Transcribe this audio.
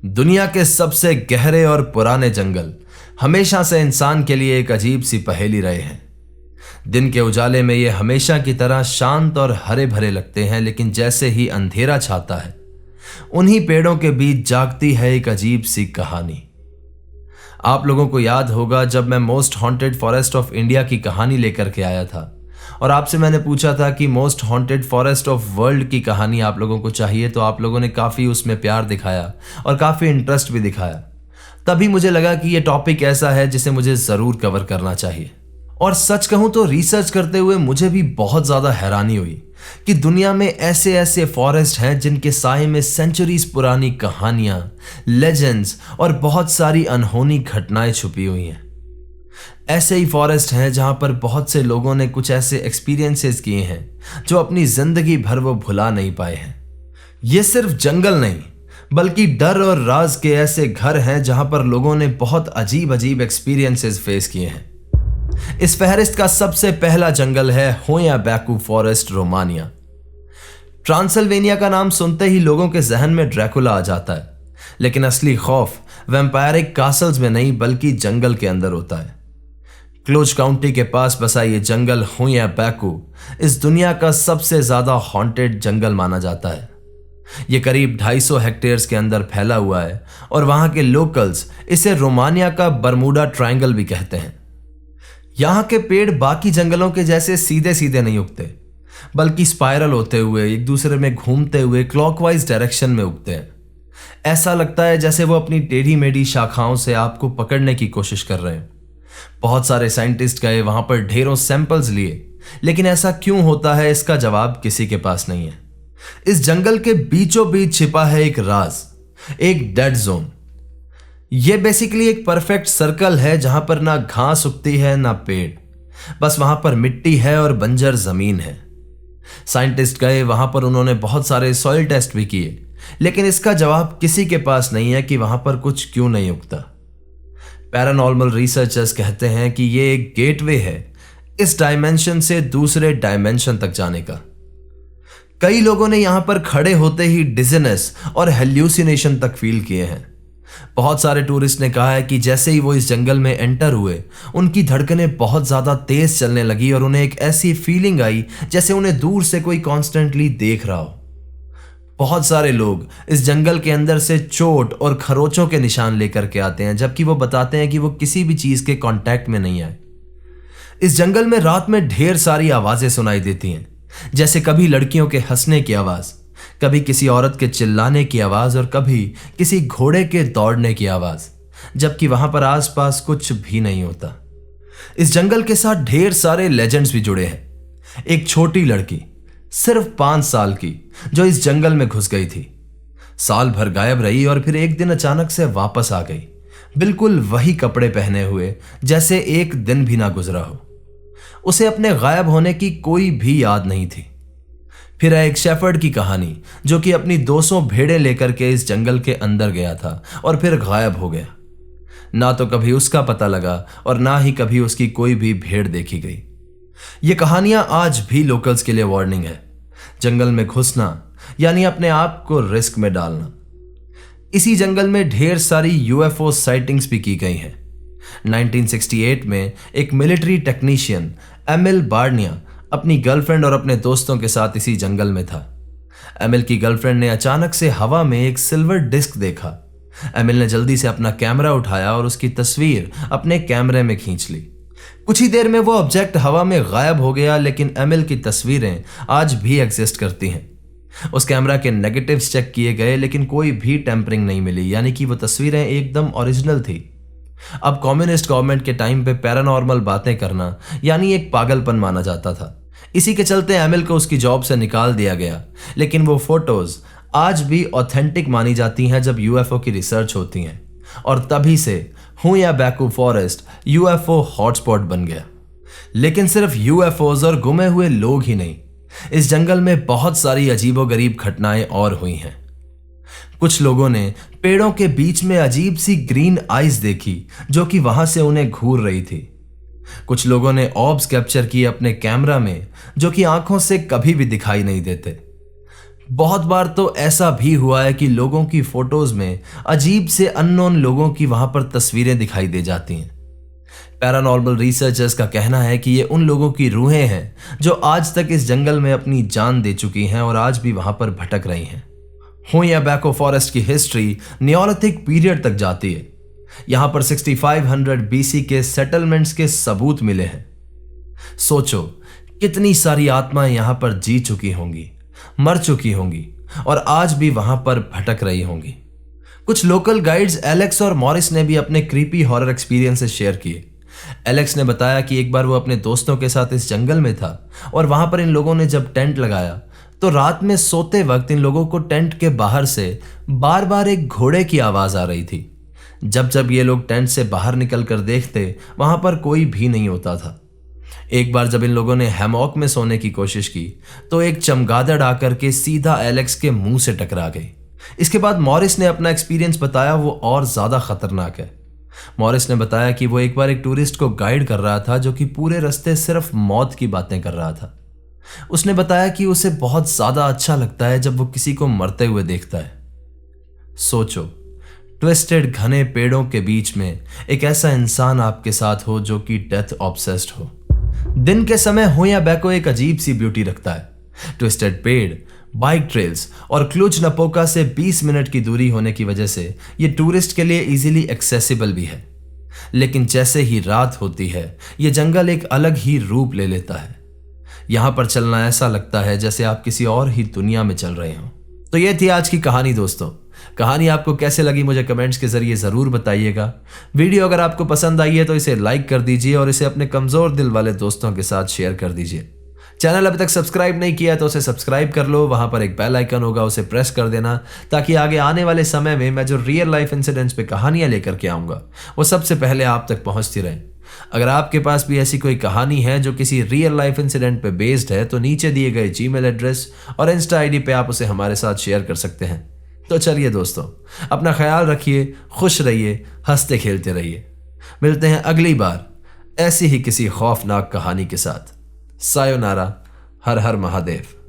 दुनिया के सबसे गहरे और पुराने जंगल हमेशा से इंसान के लिए एक अजीब सी पहेली रहे हैं। दिन के उजाले में ये हमेशा की तरह शांत और हरे भरे लगते हैं, लेकिन जैसे ही अंधेरा छाता है उन्हीं पेड़ों के बीच जागती है एक अजीब सी कहानी। आप लोगों को याद होगा जब मैं most haunted forest of India की कहानी लेकर के आया था और आपसे मैंने पूछा था कि most haunted forest of world की कहानी आप लोगों को चाहिए, तो आप लोगों ने काफ़ी उसमें प्यार दिखाया और काफ़ी इंटरेस्ट भी दिखाया। तभी मुझे लगा कि ये टॉपिक ऐसा है जिसे मुझे ज़रूर कवर करना चाहिए। और सच कहूँ तो रिसर्च करते हुए मुझे भी बहुत ज़्यादा हैरानी हुई कि दुनिया में ऐसे ऐसे फॉरेस्ट हैं जिनके साए में सेंचुरीज पुरानी कहानियां, लेजेंड्स और बहुत सारी अनहोनी घटनाएं छुपी हुई हैं। ऐसे ही फॉरेस्ट हैं जहां पर बहुत से लोगों ने कुछ ऐसे एक्सपीरियंसेस किए हैं जो अपनी जिंदगी भर वो भुला नहीं पाए हैं। ये सिर्फ जंगल नहीं बल्कि डर और राज के ऐसे घर हैं जहां पर लोगों ने बहुत अजीब अजीब एक्सपीरियंसेस फेस किए हैं। इस फहरिस्त का सबसे पहला जंगल है होया बैकू फॉरेस्ट, रोमानिया। ट्रांसिल्वेनिया का नाम सुनते ही लोगों के जहन में ड्रैकुला आ जाता है, लेकिन असली खौफ वैम्पायरिक कासल्स में नहीं बल्कि जंगल के अंदर होता है। क्लोज काउंटी के पास बसा ये जंगल होया बैकू इस दुनिया का सबसे ज्यादा हॉन्टेड जंगल माना जाता है। ये करीब 250 हेक्टेयर्स के अंदर फैला हुआ है और वहां के लोकल्स इसे रोमानिया का बरमूडा ट्रायंगल भी कहते हैं। यहां के पेड़ बाकी जंगलों के जैसे सीधे सीधे नहीं उगते, बल्कि स्पाइरल होते हुए एक दूसरे में घूमते हुए क्लॉकवाइज डायरेक्शन में उगते हैं। ऐसा लगता है जैसे वो अपनी टेढ़ी मेढ़ी शाखाओं से आपको पकड़ने की कोशिश कर रहे हैं। बहुत सारे साइंटिस्ट गए वहां पर, ढेरों सैंपल्स लिए, लेकिन ऐसा क्यों होता है इसका जवाब किसी के पास नहीं है। इस जंगल के बीचों बीच छिपा है एक राज, एक डेड जोन। यह बेसिकली एक परफेक्ट सर्कल है जहां पर ना घास उगती है ना पेड़, बस वहां पर मिट्टी है और बंजर जमीन है। साइंटिस्ट गए वहां पर, उन्होंने बहुत सारे सॉइल टेस्ट भी किए, लेकिन इसका जवाब किसी के पास नहीं है कि वहां पर कुछ क्यों नहीं उगता। पैरानॉर्मल रिसर्चर्स कहते हैं कि यह एक गेटवे है इस डायमेंशन से दूसरे डायमेंशन तक जाने का। कई लोगों ने यहां पर खड़े होते ही डिजीनेस और हेल्यूसिनेशन तक फील किए हैं। बहुत सारे टूरिस्ट ने कहा है कि जैसे ही वो इस जंगल में एंटर हुए उनकी धड़कनें बहुत ज्यादा तेज चलने लगी और उन्हें एक ऐसी फीलिंग आई जैसे उन्हें दूर से कोई कॉन्स्टेंटली देख रहा हो। बहुत सारे लोग इस जंगल के अंदर से चोट और खरोचों के निशान लेकर के आते हैं, जबकि वो बताते हैं कि वो किसी भी चीज के कांटेक्ट में नहीं आए। इस जंगल में रात में ढेर सारी आवाजें सुनाई देती हैं, जैसे कभी लड़कियों के हंसने की आवाज, कभी किसी औरत के चिल्लाने की आवाज और कभी किसी घोड़े के दौड़ने की आवाज, जबकि वहां पर आसपास कुछ भी नहीं होता। इस जंगल के साथ ढेर सारे लेजेंड्स भी जुड़े हैं। एक छोटी लड़की सिर्फ 5 साल की जो इस जंगल में घुस गई थी, साल भर गायब रही और फिर एक दिन अचानक से वापस आ गई, बिल्कुल वही कपड़े पहने हुए जैसे एक दिन भी ना गुजरा हो। उसे अपने गायब होने की कोई भी याद नहीं थी। फिर एक शेफर्ड की कहानी जो कि अपनी 200 भेड़ें लेकर के इस जंगल के अंदर गया था और फिर गायब हो गया। ना तो कभी उसका पता लगा और ना ही कभी उसकी कोई भी भेड़ देखी गई। ये कहानियां आज भी लोकल्स के लिए वार्निंग है। जंगल में घुसना यानी अपने आप को रिस्क में डालना। इसी जंगल में ढेर सारी यूएफओ साइटिंग्स भी की गई हैं। 1968 में एक मिलिट्री टेक्नीशियन एमिल बार्निया अपनी गर्लफ्रेंड और अपने दोस्तों के साथ इसी जंगल में था। एमिल की गर्लफ्रेंड ने अचानक से हवा में एक सिल्वर डिस्क देखा। एमिल ने जल्दी से अपना कैमरा उठाया और उसकी तस्वीर अपने कैमरे में खींच ली। कुछ ही देर में वो ऑब्जेक्ट हवा में गायब हो गया, लेकिन एमिल की तस्वीरें आज भी एग्जिस्ट करती हैं। उस कैमरा के नेगेटिव्स चेक किए गए, लेकिन कोई भी टेम्परिंग नहीं मिली, यानी कि वो तस्वीरें एकदम ओरिजिनल थी। अब कम्युनिस्ट गवर्नमेंट के टाइम पे पैरानॉर्मल बातें करना यानी एक पागलपन माना जाता था। इसी के चलते एमिल को उसकी जॉब से निकाल दिया गया, लेकिन वो फोटोज आज भी ऑथेंटिक मानी जाती हैं जब यूएफओ की रिसर्च होती हैं। और तभी से होया बैकू फॉरेस्ट यूएफओ हॉटस्पॉट बन गया। लेकिन सिर्फ यूएफओज और गुमे हुए लोग ही नहीं, इस जंगल में बहुत सारी अजीबोगरीब घटनाएं और हुई हैं। कुछ लोगों ने पेड़ों के बीच में अजीब सी ग्रीन आइज देखी जो कि वहां से उन्हें घूर रही थी। कुछ लोगों ने ऑब्स कैप्चर किए अपने कैमरा में जो कि आंखों से कभी भी दिखाई नहीं देते। बहुत बार तो ऐसा भी हुआ है कि लोगों की फोटोज में अजीब से अननोन लोगों की वहां पर तस्वीरें दिखाई दे जाती हैं। पैरानॉर्मल रिसर्चर्स का कहना है कि ये उन लोगों की रूहें हैं जो आज तक इस जंगल में अपनी जान दे चुकी हैं और आज भी वहां पर भटक रही हैं। होया बैको फॉरेस्ट की हिस्ट्री नियोलिथिक पीरियड तक जाती है। यहां पर 6500 बीसी के सेटलमेंट्स के सबूत मिले हैं। सोचो कितनी सारी आत्माएं यहां पर जी चुकी होंगी, मर चुकी होंगी और आज भी वहां पर भटक रही होंगी। कुछ लोकल गाइड्स एलेक्स और मॉरिस ने भी अपने क्रीपी हॉरर एक्सपीरियंसेस शेयर किए। एलेक्स ने बताया कि एक बार वो अपने दोस्तों के साथ इस जंगल में था और वहां पर इन लोगों ने जब टेंट लगाया तो रात में सोते वक्त इन लोगों को टेंट के बाहर से बार बार एक घोड़े की आवाज आ रही थी। जब जब ये लोग टेंट से बाहर निकल कर देखते वहां पर कोई भी नहीं होता था। एक बार जब इन लोगों ने हैमॉक में सोने की कोशिश की तो एक चमगादड़ आकर के सीधा एलेक्स के मुंह से टकरा गई। इसके बाद मॉरिस ने अपना एक्सपीरियंस बताया, वो और ज्यादा खतरनाक है। मॉरिस ने बताया कि वो एक बार एक टूरिस्ट को गाइड कर रहा था जो कि पूरे रास्ते सिर्फ मौत की बातें कर रहा था। उसने बताया कि उसे बहुत ज्यादा अच्छा लगता है जब वो किसी को मरते हुए देखता है। सोचो, ट्विस्टेड घने पेड़ों के बीच में एक ऐसा इंसान आपके साथ हो जो कि डेथ ऑब्सेस्ड हो। दिन के समय होया बैको एक अजीब सी ब्यूटी रखता है। ट्विस्टेड पेड़, बाइक ट्रेल्स और क्लूज नपोका से 20 मिनट की दूरी होने की वजह से यह टूरिस्ट के लिए इजीली एक्सेसिबल भी है। लेकिन जैसे ही रात होती है यह जंगल एक अलग ही रूप ले लेता है। यहां पर चलना ऐसा लगता है जैसे आप किसी और ही दुनिया में चल रहे हो। तो यह थी आज की कहानी दोस्तों। कहानी आपको कैसे लगी मुझे कमेंट्स के जरिए जरूर बताइएगा। वीडियो अगर आपको पसंद आई है तो इसे लाइक कर दीजिए और इसे अपने कमजोर दिल वाले दोस्तों के साथ शेयर कर दीजिए। चैनल अभी तक सब्सक्राइब नहीं किया तो उसे सब्सक्राइब कर लो। वहां पर एक बेल आइकन होगा, उसे प्रेस कर देना ताकि आगे आने वाले समय में मैं जो रियल लाइफ इंसिडेंट्स पे कहानियां लेकर के आऊंगा वो सबसे पहले आप तक पहुंचती रहे। अगर आपके पास भी ऐसी कोई कहानी है जो किसी रियल लाइफ इंसिडेंट पे बेस्ड है तो नीचे दिए गए जीमेल एड्रेस और इंस्टा आईडी पे आप उसे हमारे साथ शेयर कर सकते हैं। तो चलिए दोस्तों, अपना ख्याल रखिए, खुश रहिए, हंसते खेलते रहिए। मिलते हैं अगली बार ऐसी ही किसी खौफनाक कहानी के साथ। सायोनारा, हर हर महादेव।